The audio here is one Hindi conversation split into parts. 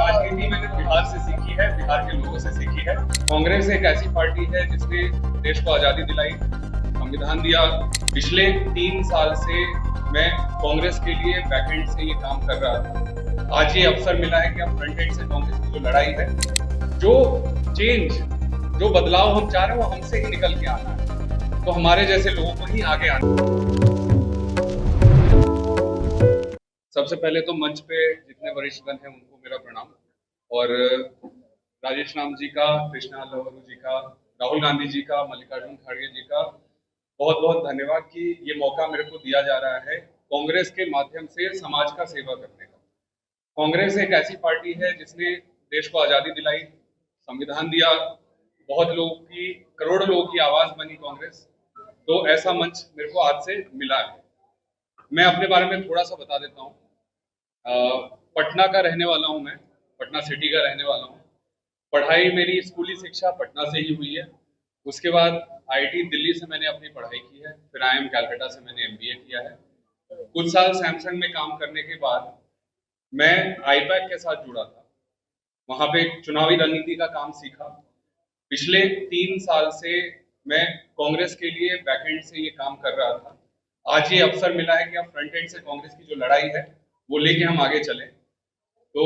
राजनीति मैंने बिहार से सीखी है, बिहार के लोगों से सीखी है। कांग्रेस एक ऐसी पार्टी है जिसने देश को आजादी दिलाई, संविधान दिया। पिछले 3 साल से मैं कांग्रेस के लिए बैकएंड से ये काम कर रहा था। आज ये अवसर मिला है कि अब फ्रंट एंड से कांग्रेस की जो लड़ाई है, जो चेंज, जो बदलाव हम चाह रहे हैं वो हमसे ही निकल के आना है। तो हमारे जैसे लोगों को ही आगे आना है। सबसे पहले तो मंच पे जितने वरिष्ठगण हैं उनको मेरा प्रणाम, और राजेश राम जी का, कृष्णा लवरू जी का, राहुल गांधी जी का, मल्लिकार्जुन खड़गे जी का बहुत बहुत धन्यवाद कि ये मौका मेरे को दिया जा रहा है कांग्रेस के माध्यम से समाज का सेवा करने का। कांग्रेस एक ऐसी पार्टी है जिसने देश को आजादी दिलाई, संविधान दिया, बहुत लोगों की, करोड़ों लोगों की आवाज बनी कांग्रेस। तो ऐसा मंच मेरे को आज से मिला है। मैं अपने बारे में थोड़ा सा बता देता हूँ। पटना का रहने वाला हूँ मैं, पटना सिटी का रहने वाला हूँ। पढ़ाई मेरी स्कूली शिक्षा पटना से ही हुई है। उसके बाद आईआईटी दिल्ली से मैंने अपनी पढ़ाई की है, फिर आईएम कलकत्ता से मैंने एमबीए किया है। कुछ साल सैमसंग में काम करने के बाद मैं आईपैक के साथ जुड़ा था, वहां पे चुनावी रणनीति का काम सीखा। पिछले 3 साल से मैं कांग्रेस के लिए बैकएंड से ये काम कर रहा था। आज ये अवसर मिला है कि अब फ्रंट एंड से कांग्रेस की जो लड़ाई है वो लेके हम आगे चले। तो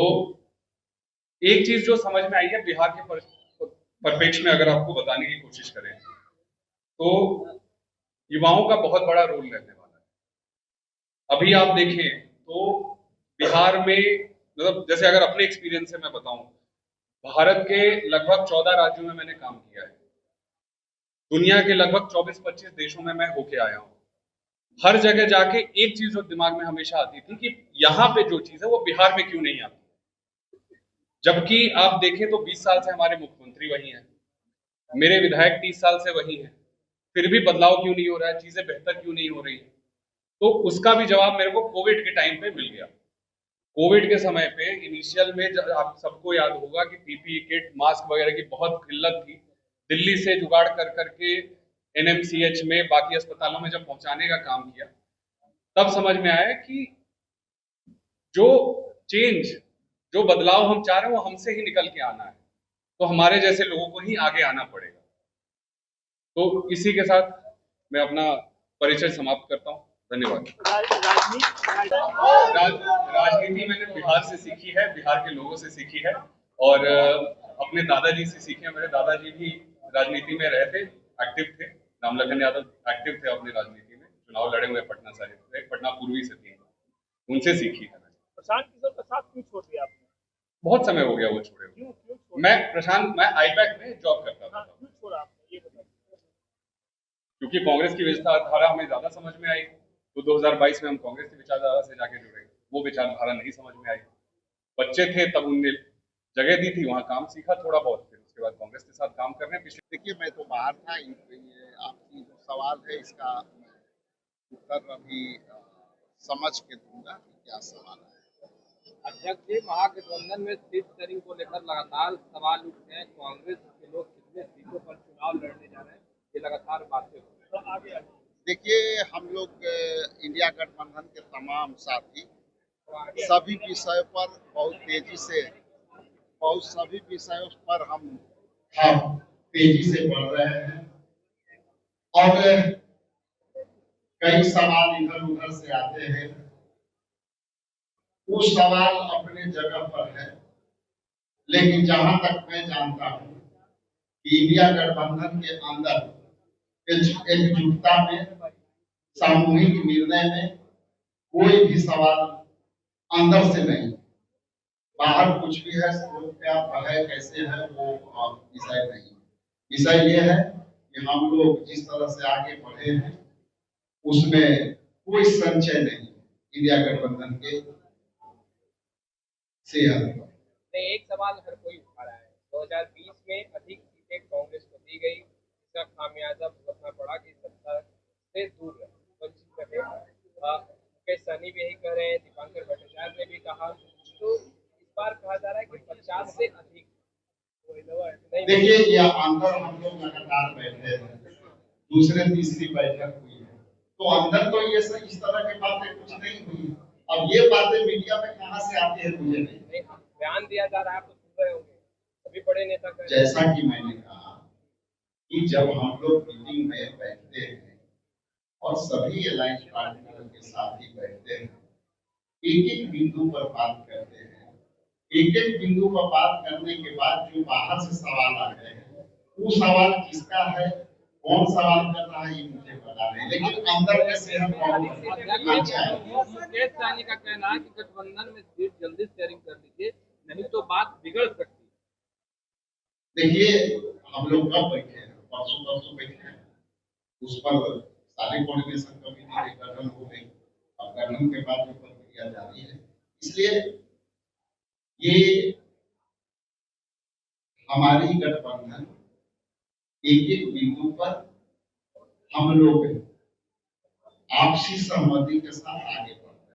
एक चीज जो समझ में आई है बिहार के परिप्रेक्ष्य में, अगर आपको बताने की कोशिश करें तो युवाओं का बहुत बड़ा रोल रहने वाला है। अभी आप देखें तो बिहार में, मतलब जैसे अगर अपने एक्सपीरियंस से मैं बताऊं, भारत के लगभग 14 राज्यों में मैंने काम किया है। दुनिया के लगभग 24-25 देशों में मैं होके आया हूं। हर जगह जाके एक चीज जो दिमाग में हमेशा आती थी कि यहाँ पे जो चीज है वो बिहार में क्यों नहीं आती। जबकि आप देखें तो 20 साल से हमारे मुख्यमंत्री वही हैं, मेरे विधायक 30 साल से वही हैं, फिर भी बदलाव क्यों नहीं हो रहा है, चीजें बेहतर क्यों नहीं हो रही है। तो उसका भी जवाब मेरे को कोविड के टाइम पे मिल गया। कोविड के समय पे इनिशियल में आप सबको याद होगा कि पीपीई किट, मास्क वगैरह की बहुत किल्लत थी। दिल्ली से जुगाड़ कर करके एनएमसीएच में, बाकी अस्पतालों में जब पहुंचाने का काम किया, तब समझ में आया कि जो चेंज, जो बदलाव हम चाह रहे हैं वो हमसे ही निकल के आना है। तो हमारे जैसे लोगों को ही आगे आना पड़ेगा। तो इसी के साथ मैं अपना परिचय समाप्त करता हूँ। धन्यवाद। राजनीति मैंने बिहार से सीखी है, बिहार के लोगों से सीखी है, और अपने दादाजी से सीखी है। मेरे दादाजी भी राजनीति में रहे थे, एक्टिव थे। रामलखन यादव एक्टिव थे अपनी राजनीति में, चुनाव लड़े हुए पटना साहिब से, पटना पूर्वी से थी, उनसे सीखी है। प्रशांत किशोर का साथ क्यों छोड़ दिया आपने? बहुत समय हो गया वो छोड़े हुए। मैं आईपैक में जॉब करता था। क्यों छोड़ा आपने, ये बताइए। क्योंकि कांग्रेस की विचारधारा हमें ज्यादा समझ में आई, तो 2022 में हम कांग्रेस की विचारधारा से जाके जुड़े। वो विचारधारा नहीं समझ में आई, बच्चे थे तब उनने जगह दी थी, वहां काम सीखा थोड़ा बहुत, फिर उसके बाद कांग्रेस के साथ काम करने। पिछले देखिए, मैं तो बाहर था, आपकी जो सवाल है इसका उत्तर अभी समझ के दूंगा कि क्या सवाल है। अध्यक्ष जी, महागठबंधन में सीट शेयरिंग को लेकर लगातार सवाल उठते हैं। कांग्रेस के लोग कितने सीटों पर चुनाव लड़ने जा रहे हैं, ये लगातार बातें हो रही हैं। देखिए, हम लोग इंडिया गठबंधन के तमाम साथी सभी विषयों पर बहुत तेजी से, सभी विषयों पर हम तेजी से बढ़ रहे हैं, और कई सवाल इधर उधर से आते हैं। वो सवाल अपने जगह पर है, लेकिन जहां तक मैं जानता हूं कि इंडिया गठबंधन के अंदर एकजुटता में, सामूहिक निर्णय में कोई भी सवाल अंदर से नहीं, बाहर कुछ भी है, क्या है, कैसे है, वो विषय नहीं। विषय ये है कि हम लोग जिस तरह से आगे बढ़े हैं उसमें कोई संशय नहीं इंडिया गठबंधन के से। एक सवाल हर कोई उठा रहा है, 2020 में अधिक सीटें कांग्रेस को दी गई, इसका खामियाजा भुगतना पड़ा कि सत्ता से दूर रहे, वंचित रहे। मुकेश सहनी भी यही कह रहे हैं, दीपांकर भट्टाचार्य ने भी कहा। तो इस बार कहा जा रहा है कि 50 से अधिक। देखिए, ये अंदर हम लोग लगातार बैठे हैं, दूसरे तीसरी बैठक हुई है, तो अंदर तो ये इस तरह की बातें कुछ नहीं हुई। अब ये बातें मीडिया में कहां से आती है मुझे नहीं। बयान दिया जा रहा है, आप तो सुन रहे होंगे, सभी बड़े नेता कह रहे हैं। जैसा कि मैंने कहा कि जब हम लोग मीटिंग में बैठते हैं और सभी अलायंस पार्टियों के साथ ही बैठते हैं, एक एक बिंदु पर बात करते हैं, एक एक बिंदु पर बात करने के बाद जो बाहर से सवाल आ गए हैं, वो सवाल किसका है, कौन सवाल कर रहा है, ये मुझे पता नहीं, लेकिन अंदर में सेहत बहुत अच्छा है। मुकेश सहनी का कहना है कि गठबंधन में सीट जल्दी शेयरिंग कर लीजिए, नहीं तो बात बिगड़ सकती है। देखिए, हम लोग कब बैठे हैं, परसों बैठे हैं, उस पर सारे कोऑर्डिनेशन कमेटी के गठन हो गई और गठन के बाद जो प्रक्रिया जारी है, इसलिए ये हमारी गठबंधन एक एक बिंदु पर हम लोग आपसी सहमति के साथ आगे बढ़